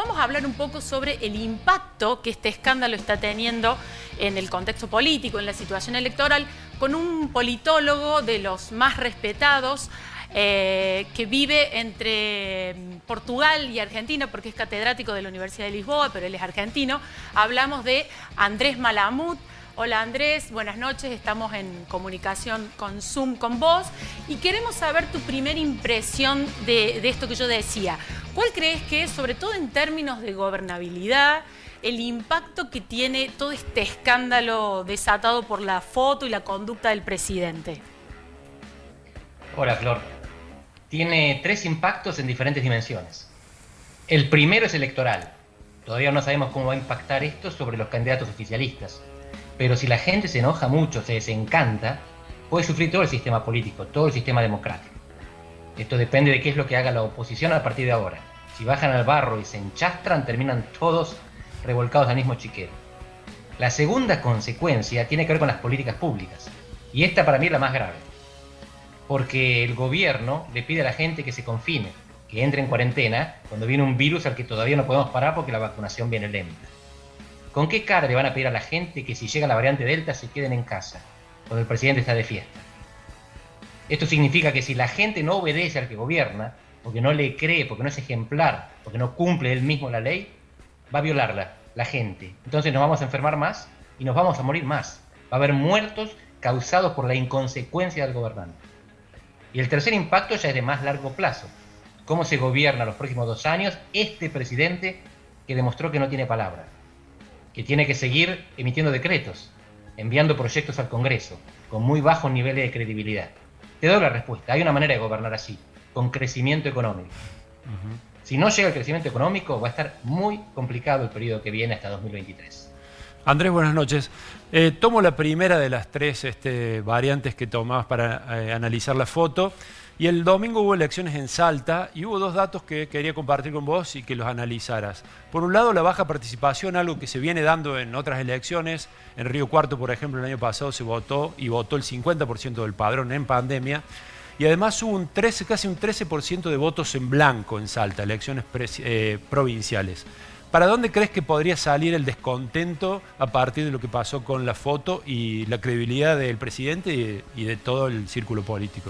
vamos a hablar un poco sobre el impacto que este escándalo está teniendo en el contexto político, en la situación electoral, con un politólogo de los más respetados, que vive entre Portugal y Argentina, porque es catedrático de la Universidad de Lisboa, pero él es argentino. Hablamos de Andrés Malamud. Hola Andrés, buenas noches, estamos en comunicación con Zoom con vos y queremos saber tu primera impresión de esto que yo decía. ¿Cuál crees que es, sobre todo en términos de gobernabilidad, el impacto que tiene todo este escándalo desatado por la foto y la conducta del presidente? Hola Flor. Tiene tres impactos en diferentes dimensiones. El primero es electoral. Todavía no sabemos cómo va a impactar esto sobre los candidatos oficialistas. Pero si la gente se enoja mucho, se desencanta, puede sufrir todo el sistema político, todo el sistema democrático. Esto depende de qué es lo que haga la oposición a partir de ahora. Si bajan al barro y se enchastran, terminan todos revolcados al mismo chiquero. La segunda consecuencia tiene que ver con las políticas públicas. Y esta para mí es la más grave. Porque el gobierno le pide a la gente que se confine, que entre en cuarentena, cuando viene un virus al que todavía no podemos parar porque la vacunación viene lenta. ¿Con qué cara le van a pedir a la gente que si llega la variante Delta se queden en casa, cuando el presidente está de fiesta? Esto significa que si la gente no obedece al que gobierna, porque no le cree, porque no es ejemplar, porque no cumple él mismo la ley, va a violarla la gente. Entonces nos vamos a enfermar más y nos vamos a morir más. Va a haber muertos causados por la inconsecuencia del gobernante. Y el tercer impacto ya es de más largo plazo. ¿Cómo se gobierna los próximos 2 años este presidente que demostró que no tiene palabra? Que tiene que seguir emitiendo decretos, enviando proyectos al Congreso, con muy bajos niveles de credibilidad. Te doy la respuesta. Hay una manera de gobernar así, con crecimiento económico. Si no llega el crecimiento económico, va a estar muy complicado el periodo que viene hasta 2023. Andrés, buenas noches. Tomo la primera de las tres variantes que tomabas para analizar la foto. Y el domingo hubo elecciones en Salta y hubo 2 datos que quería compartir con vos y que los analizaras. Por un lado, la baja participación, algo que se viene dando en otras elecciones. En Río Cuarto, por ejemplo, el año pasado se votó y votó el 50% del padrón en pandemia. Y además hubo casi un 13% de votos en blanco en Salta, elecciones provinciales. ¿Para dónde crees que podría salir el descontento a partir de lo que pasó con la foto y la credibilidad del presidente y de todo el círculo político?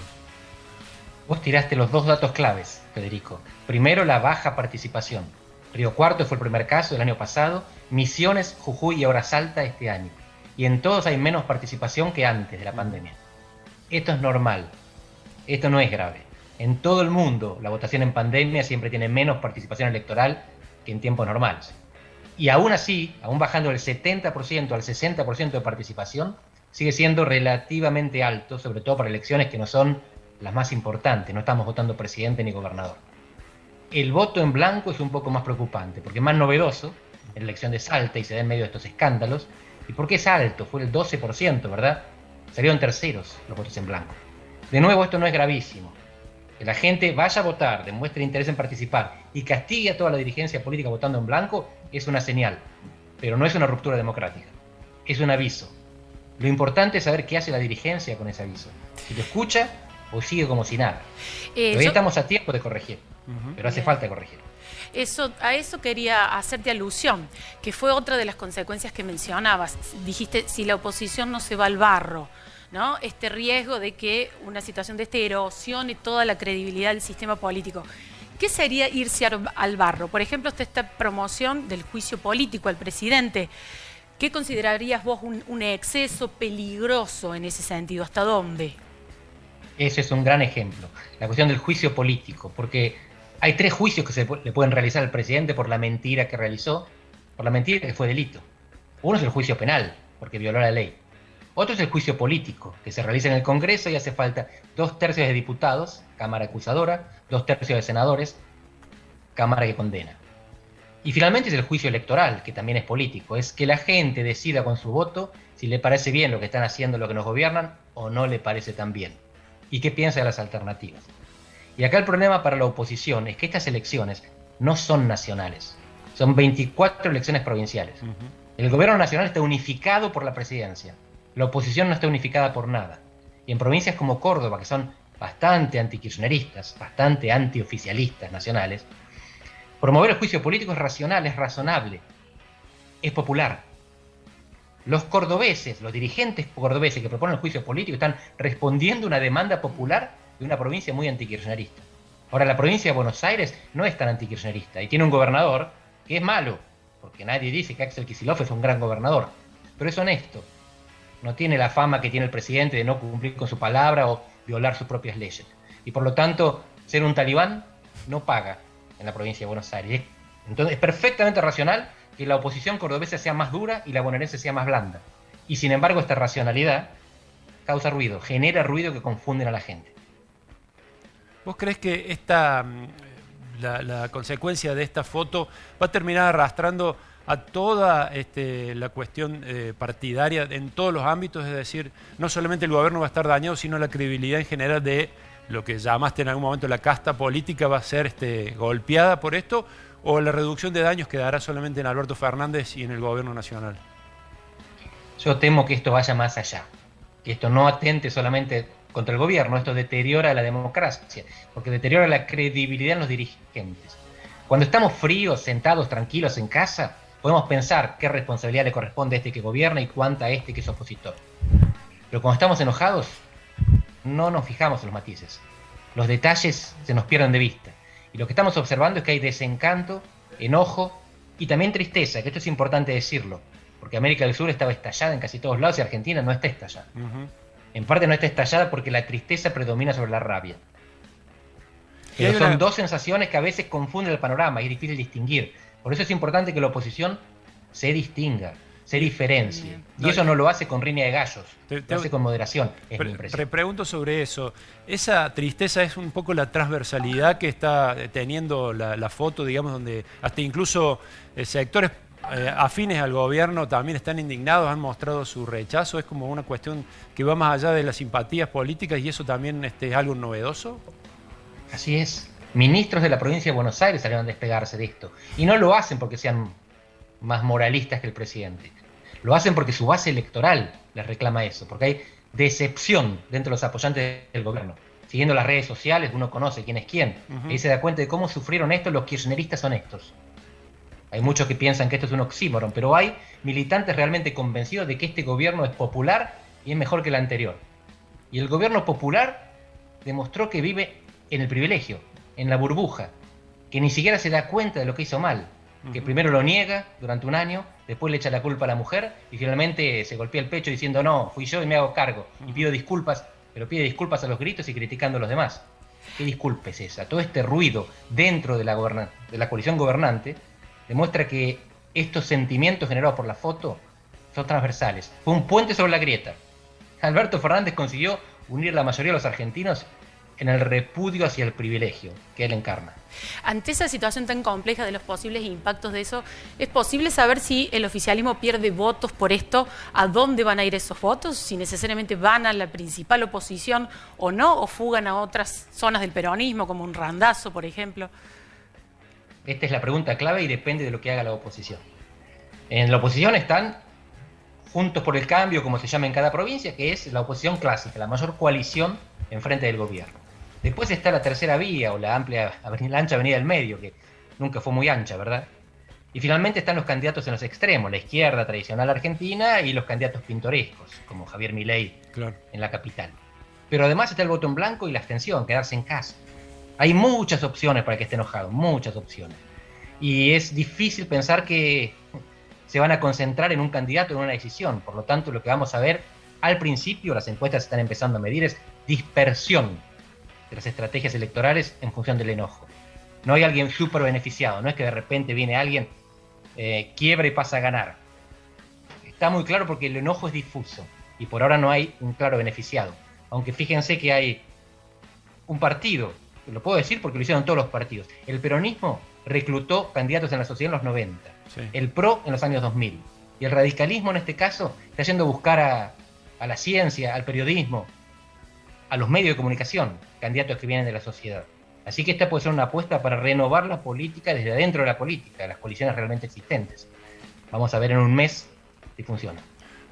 Vos tiraste los 2 datos claves, Federico. Primero, la baja participación. Río Cuarto fue el primer caso el año pasado, Misiones, Jujuy y ahora Salta este año. Y en todos hay menos participación que antes de la pandemia. Esto es normal. Esto no es grave. En todo el mundo, la votación en pandemia siempre tiene menos participación electoral que en tiempos normales. Y aún así, aún bajando del 70% al 60% de participación, sigue siendo relativamente alto, sobre todo para elecciones que no son las más importantes, no estamos votando presidente ni gobernador. El voto en blanco es un poco más preocupante, porque es más novedoso, en la elección de Salta y se da en medio de estos escándalos, y porque es alto, fue el 12%, ¿verdad? Salieron terceros los votos en blanco. De nuevo, esto no es gravísimo. Que la gente vaya a votar, demuestre interés en participar y castigue a toda la dirigencia política votando en blanco es una señal, pero no es una ruptura democrática, es un aviso. Lo importante es saber qué hace la dirigencia con ese aviso. Si lo escucha o sigue como si nada. Todavía estamos a tiempo de corregir, pero hace falta corregir. A eso quería hacerte alusión, que fue otra de las consecuencias que mencionabas. Dijiste, si la oposición no se va al barro, ¿no? Este riesgo de que una situación de este erosione toda la credibilidad del sistema político. ¿Qué sería irse al barro? Por ejemplo, esta promoción del juicio político al presidente. ¿Qué considerarías vos un exceso peligroso en ese sentido? ¿Hasta dónde? Ese es un gran ejemplo. La cuestión del juicio político, porque hay 3 juicios que le pueden realizar al presidente por la mentira que realizó, por la mentira que fue delito. Uno es el juicio penal, porque violó la ley. Otro es el juicio político, que se realiza en el Congreso y hace falta 2/3 de diputados, Cámara acusadora, 2/3 de senadores, Cámara que condena. Y finalmente es el juicio electoral, que también es político. Es que la gente decida con su voto si le parece bien lo que están haciendo los que nos gobiernan o no le parece tan bien. Y qué piensa de las alternativas. Y acá el problema para la oposición es que estas elecciones no son nacionales. Son 24 elecciones provinciales. El gobierno nacional está unificado por la presidencia. La oposición no está unificada por nada. Y en provincias como Córdoba, que son bastante antikirchneristas, bastante antioficialistas nacionales, Promover el juicio político es racional, es razonable, es popular. Los cordobeses, los dirigentes cordobeses que proponen el juicio político están respondiendo a una demanda popular de una provincia muy antikirchnerista. Ahora, la provincia de Buenos Aires no es tan antikirchnerista y tiene un gobernador que es malo, porque nadie dice que Axel Kicillof es un gran gobernador, pero es honesto. No tiene la fama que tiene el presidente de no cumplir con su palabra o violar sus propias leyes. Y por lo tanto, ser un talibán no paga en la provincia de Buenos Aires. Entonces, es perfectamente racional que la oposición cordobesa sea más dura y la bonaerense sea más blanda. Y sin embargo, esta racionalidad causa ruido, genera ruido que confunden a la gente. ¿Vos crees que la consecuencia de esta foto va a terminar arrastrando a toda la cuestión partidaria en todos los ámbitos? Es decir, no solamente el gobierno va a estar dañado, sino la credibilidad en general de lo que llamaste en algún momento la casta política va a ser golpeada por esto, o la reducción de daños quedará solamente en Alberto Fernández y en el gobierno nacional. Yo temo que esto vaya más allá, que esto no atente solamente contra el gobierno, esto deteriora la democracia, porque deteriora la credibilidad en los dirigentes. Cuando estamos fríos, sentados, tranquilos en casa, podemos pensar qué responsabilidad le corresponde a este que gobierna y cuánta a este que es opositor. Pero cuando estamos enojados, no nos fijamos en los matices. Los detalles se nos pierden de vista. Y lo que estamos observando es que hay desencanto, enojo y también tristeza, que esto es importante decirlo, porque América del Sur estaba estallada en casi todos lados y Argentina no está estallada. En parte no está estallada porque la tristeza predomina sobre la rabia. Pero son dos sensaciones que a veces confunden el panorama y es difícil distinguir. Por eso es importante que la oposición se distinga, se diferencie. Y eso no lo hace con riña de gallos, lo hace con moderación. Pregunto sobre eso. Esa tristeza es un poco la transversalidad que está teniendo la foto, digamos, donde hasta incluso sectores afines al gobierno también están indignados, han mostrado su rechazo. Es como una cuestión que va más allá de las simpatías políticas y eso también es algo novedoso. Así es. Ministros de la provincia de Buenos Aires salieron a despegarse de esto. Y no lo hacen porque sean más moralistas que el presidente. Lo hacen porque su base electoral les reclama eso, porque hay decepción dentro de los apoyantes del gobierno. Siguiendo las redes sociales, uno conoce quién es quién, y se da cuenta de cómo sufrieron esto los kirchneristas honestos. Hay muchos que piensan que esto es un oxímoron, pero hay militantes realmente convencidos de que este gobierno es popular y es mejor que el anterior. Y el gobierno popular demostró que vive en el privilegio, en la burbuja, que ni siquiera se da cuenta de lo que hizo mal, que primero lo niega durante un año, después le echa la culpa a la mujer y finalmente se golpea el pecho diciendo no, fui yo y me hago cargo y pido disculpas, pero pide disculpas a los gritos y criticando a los demás. ¿Qué disculpa es esa? Todo este ruido dentro de la coalición gobernante demuestra que estos sentimientos generados por la foto son transversales. Fue un puente sobre la grieta. Alberto Fernández consiguió unir a la mayoría de los argentinos en el repudio hacia el privilegio que él encarna. Ante esa situación tan compleja de los posibles impactos de eso, ¿es posible saber si el oficialismo pierde votos por esto? ¿A dónde van a ir esos votos? ¿Si necesariamente van a la principal oposición o no? ¿O fugan a otras zonas del peronismo, como un Randazzo, por ejemplo? Esta es la pregunta clave y depende de lo que haga la oposición. En la oposición están Juntos por el Cambio, como se llama en cada provincia, que es la oposición clásica, la mayor coalición en frente del gobierno. Después está la tercera vía o la ancha avenida del medio, que nunca fue muy ancha, ¿verdad? Y finalmente están los candidatos en los extremos, la izquierda tradicional argentina y los candidatos pintorescos, como Javier Milei en la capital. Pero además está el voto en blanco y la abstención, quedarse en casa. Hay muchas opciones para que esté enojado, muchas opciones. Y es difícil pensar que se van a concentrar en un candidato, en una decisión. Por lo tanto, lo que vamos a ver al principio, las encuestas están empezando a medir, es dispersión de las estrategias electorales en función del enojo. No hay alguien súper beneficiado, no es que de repente viene alguien, quiebra y pasa a ganar. Está muy claro porque el enojo es difuso y por ahora no hay un claro beneficiado. Aunque fíjense que hay un partido, lo puedo decir porque lo hicieron todos los partidos. El peronismo reclutó candidatos en la sociedad en los 90, el PRO en los años 2000. Y el radicalismo en este caso está yendo a buscar a la ciencia, al periodismo, a los medios de comunicación, candidatos que vienen de la sociedad. Así que esta puede ser una apuesta para renovar la política desde adentro de la política, las coaliciones realmente existentes. Vamos a ver en un mes si funciona.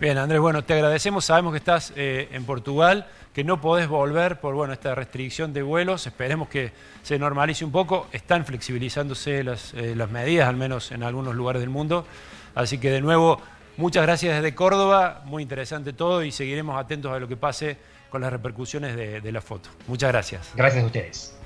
Bien, Andrés, bueno, te agradecemos. Sabemos que estás en Portugal, que no podés volver por esta restricción de vuelos. Esperemos que se normalice un poco. Están flexibilizándose las medidas, al menos en algunos lugares del mundo. Así que, de nuevo, muchas gracias desde Córdoba. Muy interesante todo y seguiremos atentos a lo que pase con las repercusiones de la foto. Muchas gracias. Gracias a ustedes.